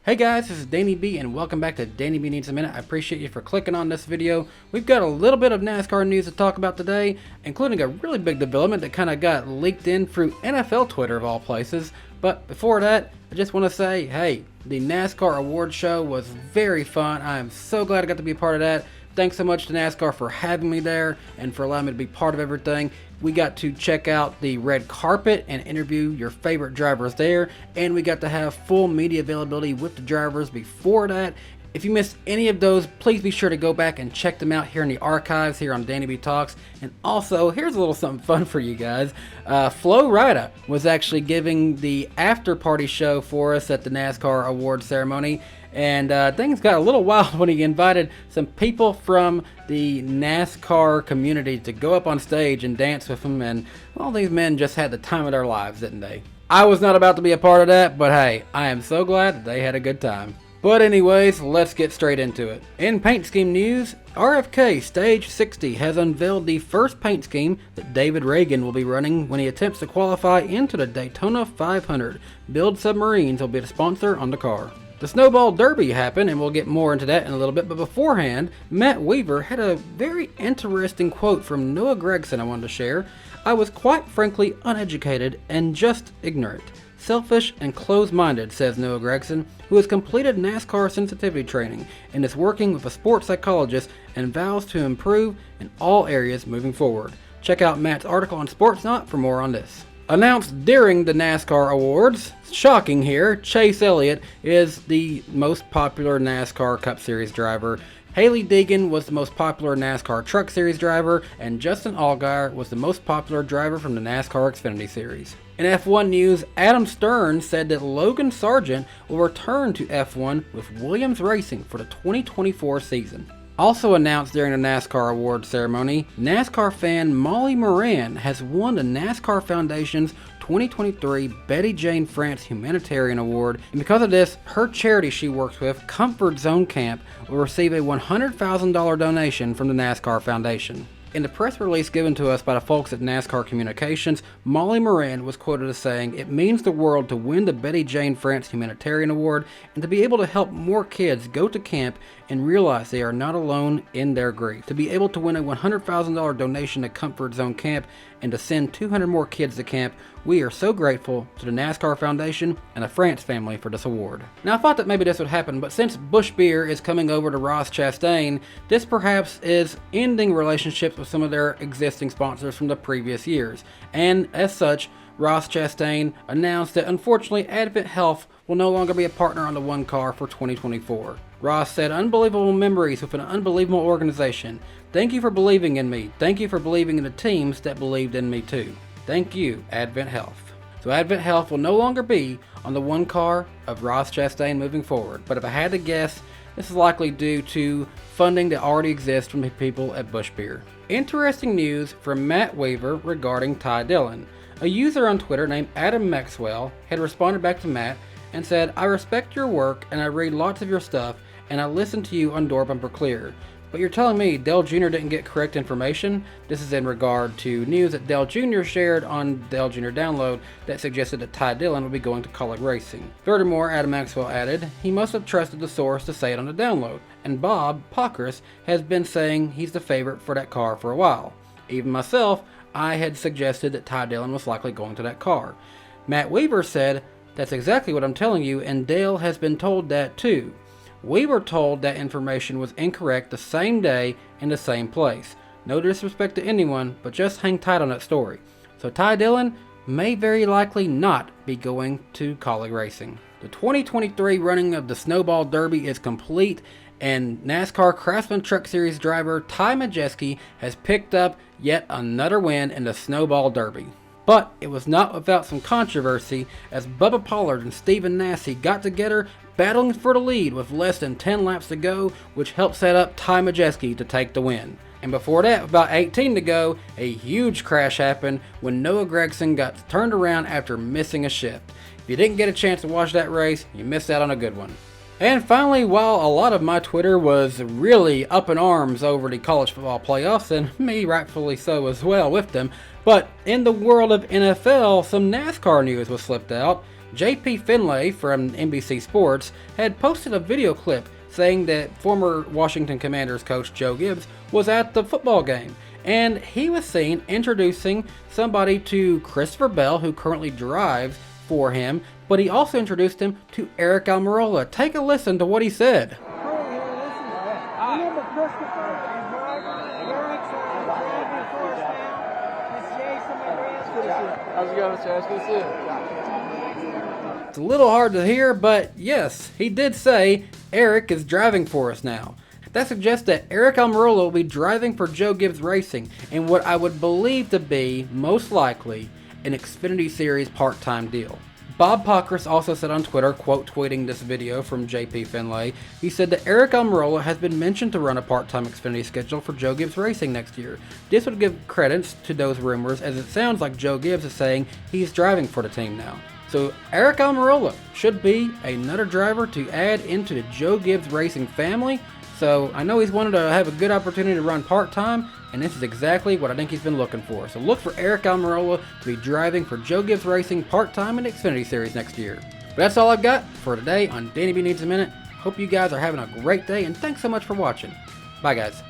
Hey guys, this is Danny B and welcome back to Danny B Needs a Minute. I appreciate you for clicking on this video. We've got a little bit of NASCAR news to talk about today, including a really big development that kind of got leaked in through NFL Twitter of all places. But before that, I just want to say, hey, the NASCAR award show was very fun. I am so glad I got to be a part of that. Thanks so much to NASCAR for having me there and for allowing me to be part of everything. We got to check out the red carpet and interview your favorite drivers there, and we got to have full media availability with the drivers before that. If you missed any of those, please be sure to go back and check them out here in the archives here on DannyBTalks. And also, here's a little something fun for you guys. Flo Rida was actually giving the after party show for us at the NASCAR award ceremony. And things got a little wild when he invited some people from the NASCAR community to go up on stage and dance with him. And well, these men just had the time of their lives, didn't they? I was not about to be a part of that, but hey, I am so glad that they had a good time. But anyways, let's get straight into it. In paint scheme news, RFK Stage 60 has unveiled the first paint scheme that David Ragan will be running when he attempts to qualify into the Daytona 500. Build Submarines will be the sponsor on the car. The Snowball Derby happened, and we'll get more into that in a little bit, but beforehand, Matt Weaver had a very interesting quote from Noah Gragson I wanted to share. "I was quite frankly uneducated and just ignorant. Selfish and closed-minded," says Noah Gragson, who has completed NASCAR sensitivity training and is working with a sports psychologist and vows to improve in all areas moving forward. Check out Matt's article on SportsNot for more on this. Announced during the NASCAR Awards, shocking here, Chase Elliott is the most popular NASCAR Cup Series driver. Hailie Deegan was the most popular NASCAR Truck Series driver, and Justin Allgaier was the most popular driver from the NASCAR Xfinity Series. In F1 news, Adam Stern said that Logan Sargent will return to F1 with Williams Racing for the 2024 season. Also announced during the NASCAR Awards ceremony, NASCAR fan Molly Moran has won the NASCAR Foundation's 2023 Betty Jane France Humanitarian Award, and because of this, her charity she works with, Comfort Zone Camp, will receive a $100,000 donation from the NASCAR Foundation. In the press release given to us by the folks at NASCAR Communications, Molly Moran was quoted as saying, "It means the world to win the Betty Jane France Humanitarian Award and to be able to help more kids go to camp and realize they are not alone in their grief. To be able to win a $100,000 donation to Comfort Zone Camp and to send 200 more kids to camp, we are so grateful to the NASCAR Foundation and the France family for this award." Now, I thought that maybe this would happen, but since Busch Beer is coming over to Ross Chastain, this perhaps is ending relationships with some of their existing sponsors from the previous years. And as such, Ross Chastain announced that unfortunately Advent Health will no longer be a partner on the one car for 2024. Ross said, "Unbelievable memories with an unbelievable organization. Thank you for believing in me. Thank you for believing in the teams that believed in me too. Thank you, Advent Health." So Advent Health will no longer be on the one car of Ross Chastain moving forward. But if I had to guess, this is likely due to funding that already exists from the people at Busch Beer. Interesting news from Matt Weaver regarding Ty Dillon. A user on Twitter named Adam Maxwell had responded back to Matt and said, "I respect your work and I read lots of your stuff and I listen to you on Door Bumper Clear. But you're telling me Dale Jr. didn't get correct information?" This is in regard to news that Dale Jr. shared on Dale Jr. Download that suggested that Ty Dillon would be going to Kaulig Racing. Furthermore, Adam Maxwell added, he must have trusted the source to say it on the download, and Bob Pockris has been saying he's the favorite for that car for a while. Even myself, I had suggested that Ty Dillon was likely going to that car. Matt Weaver said, "That's exactly what I'm telling you, and Dale has been told that too. We were told that information was incorrect the same day in the same place. No disrespect to anyone, but just hang tight on that story." So Ty Dillon may very likely not be going to Kaulig Racing. The 2023 running of the Snowball Derby is complete, and NASCAR Craftsman Truck Series driver Ty Majeski has picked up yet another win in the Snowball Derby. But it was not without some controversy, as Bubba Pollard and Stephen Nasse got together battling for the lead with less than 10 laps to go, which helped set up Ty Majeski to take the win. And before that, with about 18 to go, a huge crash happened when Noah Gragson got turned around after missing a shift. If you didn't get a chance to watch that race, you missed out on a good one. And finally, while a lot of my Twitter was really up in arms over the college football playoffs, and me rightfully so as well with them, but in the world of NFL, some NASCAR news was slipped out. JP Finlay from NBC Sports had posted a video clip saying that former Washington Commanders coach Joe Gibbs was at the football game, and he was seen introducing somebody to Christopher Bell, who currently drives for him, but he also introduced him to Aric Almirola. Take a listen to what he said. How's it going, Mr. Good to see you. It's a little hard to hear, but yes, he did say Aric is driving for us now. That suggests that Aric Almirola will be driving for Joe Gibbs Racing in what I would believe to be, most likely, an Xfinity Series part-time deal. Bob Pockrass also said on Twitter, quote tweeting this video from JP Finlay, he said that Aric Almirola has been mentioned to run a part-time Xfinity schedule for Joe Gibbs Racing next year. This would give credence to those rumors, as it sounds like Joe Gibbs is saying he's driving for the team now. So Aric Almirola should be another driver to add into the Joe Gibbs Racing family. So I know he's wanted to have a good opportunity to run part-time, and this is exactly what I think he's been looking for. So look for Aric Almirola to be driving for Joe Gibbs Racing part-time in the Xfinity Series next year. But that's all I've got for today on Danny B Needs a Minute. Hope you guys are having a great day, and thanks so much for watching. Bye guys.